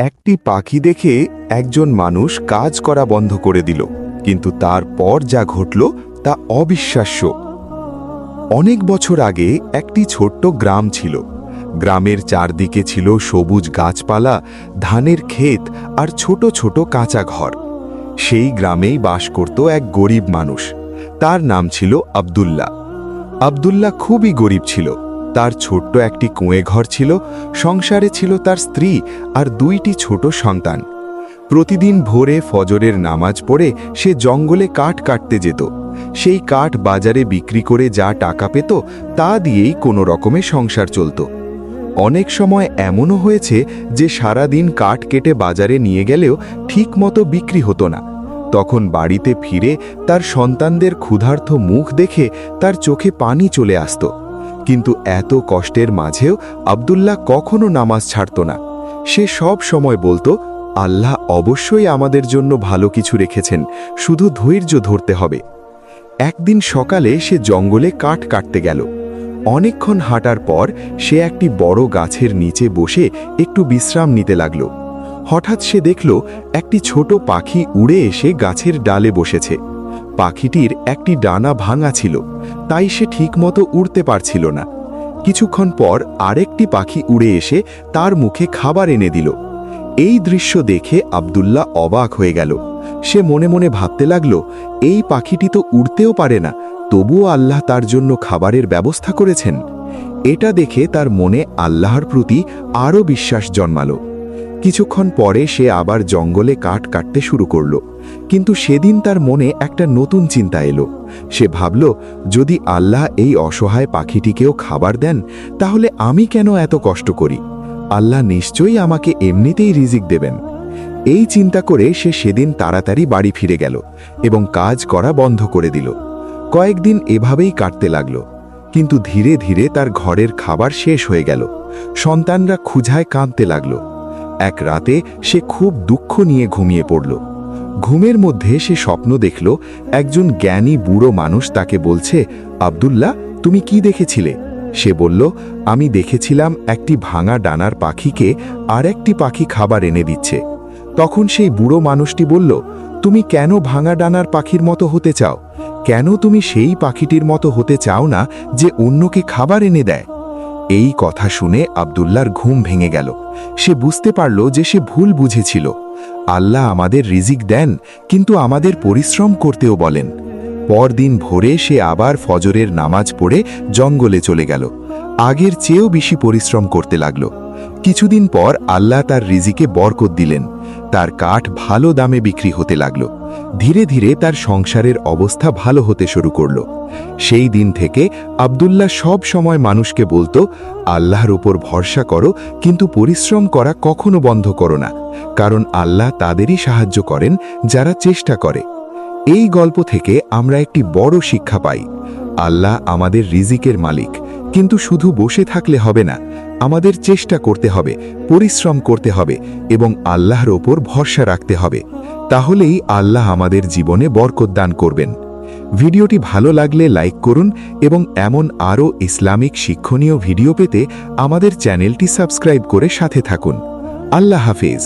একটি পাখি দেখে একজন মানুষ কাজ করা বন্ধ করে দিল, কিন্তু তারপর যা ঘটল তা অবিশ্বাস্য। অনেক বছর আগে একটি ছোট্ট গ্রাম ছিল। গ্রামের চারদিকে ছিল সবুজ গাছপালা, ধানের ক্ষেত আর ছোট ছোট কাঁচা ঘর। সেই গ্রামেই বাস করত এক গরিব মানুষ। তার নাম ছিল আব্দুল্লাহ। আব্দুল্লাহ খুবই গরিব ছিল। তার ছোট্ট একটি কুঁয়ে ঘর ছিল, সংসারে ছিল তার স্ত্রী আর 2টি ছোট সন্তান। প্রতিদিন ভোরে ফজরের নামাজ পড়ে সে জঙ্গলে কাঠ কাটতে যেত। সেই কাঠ বাজারে বিক্রি করে যা টাকা পেত তা দিয়েই কোনো রকমে সংসার চলত। অনেক সময় এমনও হয়েছে যে সারা দিন কাঠ কেটে বাজারে নিয়ে গেলেও ঠিকমতো বিক্রি হতো না। তখন বাড়িতে ফিরে তার সন্তানদের ক্ষুধার্ত মুখ দেখে তার চোখে পানি চলে আসত। কিন্তু এত কষ্টের মাঝেও আব্দুল্লাহ কখনো নামাজ ছাড়ত না। সে সব সময় বলতো, আল্লাহ অবশ্যই আমাদের জন্য ভালো কিছু রেখেছেন, শুধু ধৈর্য ধরতে হবে। একদিন সকালে সে জঙ্গলে কাঠ কাটতে গেল। অনেকক্ষণ হাঁটার পর সে একটি বড় গাছের নিচে বসে একটু বিশ্রাম নিতে লাগল। হঠাৎ সে দেখল একটি ছোট পাখি উড়ে এসে গাছের ডালে বসেছে। পাখিটির একটি ডানা ভাঙা ছিল, তাই সে ঠিকমতো উড়তে পারছিল না। কিছুক্ষণ পর আরেকটি পাখি উড়ে এসে তার মুখে খাবার এনে দিল। এই দৃশ্য দেখে আব্দুল্লাহ অবাক হয়ে গেল। সে মনে মনে ভাবতে লাগল, এই পাখিটি তো উড়তেও পারে না, তবুও আল্লাহ তার জন্য খাবারের ব্যবস্থা করেছেন। এটা দেখে তার মনে আল্লাহর প্রতি আরও বিশ্বাস জন্মালো। কিছুক্ষণ পরে সে আবার জঙ্গলে কাঠ কাটতে শুরু করল। কিন্তু সেদিন তার মনে একটা নতুন চিন্তা এলো। সে ভাবল, যদি আল্লাহ এই অসহায় পাখিটিকেও খাবার দেন, তাহলে আমি কেন এত কষ্ট করি? আল্লাহ নিশ্চয়ই আমাকে এমনিতেই রিজিক দেবেন। এই চিন্তা করে সে সেদিন তাড়াতাড়ি বাড়ি ফিরে গেল এবং কাজ করা বন্ধ করে দিল। কয়েকদিন এভাবেই কাটতে লাগল, কিন্তু ধীরে ধীরে তার ঘরের খাবার শেষ হয়ে গেল। সন্তানরা ক্ষুধায় কাঁদতে লাগল। এক রাতে সে খুব দুঃখ নিয়ে ঘুমিয়ে পড়ল। ঘুমের মধ্যে সে স্বপ্ন দেখল, একজন জ্ঞানী বুড়ো মানুষ তাকে বলছে, আব্দুল্লাহ, তুমি কি দেখেছিলে? সে বলল, আমি দেখেছিলাম একটি ভাঙা ডানার পাখিকে আর একটি পাখি খাবার এনে দিচ্ছে। তখন সেই বুড়ো মানুষটি বলল, তুমি কেন ভাঙা ডানার পাখির মতো হতে চাও? কেন তুমি সেই পাখিটির মতো হতে চাও না যে অন্যকে খাবার এনে দেয়? এই কথা শুনে আব্দুল্লাহর ঘুম ভেঙে গেল। সে বুঝতে পারল যে সে ভুল বুঝেছিল। আল্লাহ আমাদের রিজিক দেন, কিন্তু আমাদের পরিশ্রম করতেও বলেন। পরদিন ভোরে সে আবার ফজরের নামাজ পড়ে জঙ্গলে চলে গেল। আগের চেয়েও বেশি পরিশ্রম করতে লাগল। কিছুদিন পর আল্লাহ তার রিজিকে বরকত দিলেন। তার কাঠ ভালো দামে বিক্রি হতে লাগল। ধীরে ধীরে তার সংসারের অবস্থা ভালো হতে শুরু করল। সেই দিন থেকে আব্দুল্লাহ সব সময় মানুষকে বলতো, আল্লাহর উপর ভরসা করো, কিন্তু পরিশ্রম করা কখনো বন্ধ করো না, কারণ আল্লাহ তাদেরই সাহায্য করেন যারা চেষ্টা করে। এই গল্প থেকে আমরা একটি বড় শিক্ষা পাই। আল্লাহ আমাদের রিজিকের মালিক, কিন্তু শুধু বসে থাকলে হবে না। আমাদের চেষ্টা করতে হবে, পরিশ্রম করতে হবে এবং আল্লাহর ওপর ভরসা রাখতে হবে। তাহলেই আল্লাহ আমাদের জীবনে বরকত দান করবেন। ভিডিওটি ভালো লাগলে লাইক করুন এবং এমন আরও ইসলামিক শিক্ষণীয় ভিডিও পেতে আমাদের চ্যানেলটি সাবস্ক্রাইব করে সাথে থাকুন। আল্লাহ হাফেজ।